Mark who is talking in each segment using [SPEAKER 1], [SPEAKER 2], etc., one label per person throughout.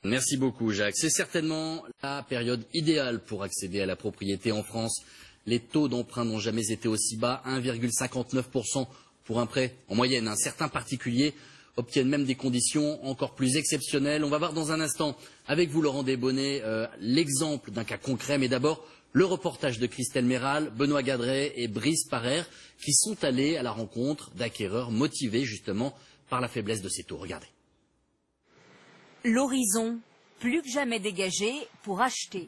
[SPEAKER 1] Merci beaucoup Jacques. C'est certainement la période idéale pour accéder à la propriété en France. Les taux d'emprunt n'ont jamais été aussi bas, 1,59% pour un prêt en moyenne. Certains particuliers obtiennent même des conditions encore plus exceptionnelles. On va voir dans un instant avec vous Laurent Desbonnets l'exemple d'un cas concret, mais d'abord le reportage de Christelle Méral, Benoît Gadret et Brice Parer qui sont allés à la rencontre d'acquéreurs motivés justement par la faiblesse de ces taux. Regardez.
[SPEAKER 2] L'horizon, plus que jamais dégagé pour acheter.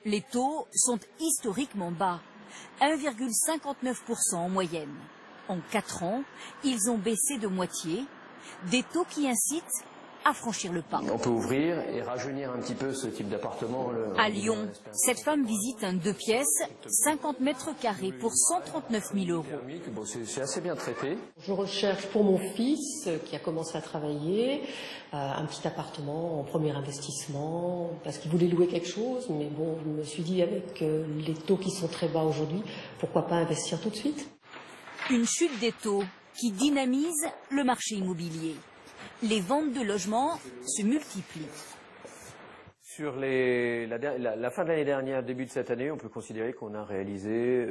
[SPEAKER 2] Les taux sont historiquement bas, 1,59% en moyenne. En 4 ans, ils ont baissé de moitié, des taux qui incitent à franchir le pas.
[SPEAKER 3] On peut ouvrir et rajeunir un petit peu ce type d'appartement.
[SPEAKER 2] À Lyon, cette femme visite un 2 pièces, 50 mètres carrés pour 139 000 €.
[SPEAKER 3] C'est assez bien traité.
[SPEAKER 4] Je recherche pour mon fils qui a commencé à travailler un petit appartement en premier investissement parce qu'il voulait louer quelque chose. Mais bon, je me suis dit avec les taux qui sont très bas aujourd'hui, pourquoi pas investir tout de suite?
[SPEAKER 2] Une chute des taux qui dynamise le marché immobilier. Les ventes de logements se multiplient.
[SPEAKER 3] Sur la fin de l'année dernière, début de cette année, on peut considérer qu'on a réalisé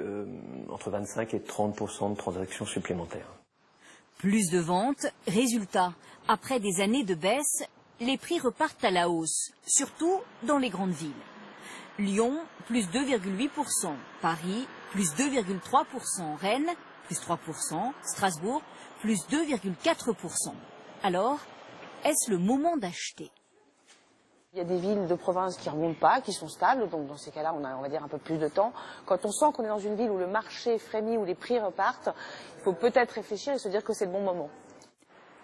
[SPEAKER 3] entre 25 et 30% de transactions supplémentaires.
[SPEAKER 2] Plus de ventes, résultat, après des années de baisse, les prix repartent à la hausse, surtout dans les grandes villes. Lyon, plus 2,8%, Paris, plus 2,3%, Rennes, plus 3%, Strasbourg, plus 2,4%. Alors, est-ce le moment d'acheter?
[SPEAKER 5] Il y a des villes de province qui ne remontent pas, qui sont stables, donc dans ces cas-là, on va dire, un peu plus de temps. Quand on sent qu'on est dans une ville où le marché frémit, où les prix repartent, il faut peut-être réfléchir et se dire que c'est le bon moment.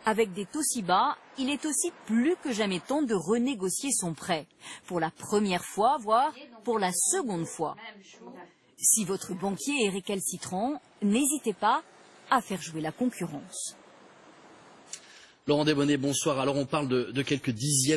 [SPEAKER 2] Avec des taux si bas, il est aussi plus que jamais temps de renégocier son prêt. Pour la première fois, voire pour la seconde fois. Si votre banquier est récalcitrant, n'hésitez pas à faire jouer la concurrence.
[SPEAKER 1] Laurent Desbonnets, bonsoir. Alors on parle de quelques dixièmes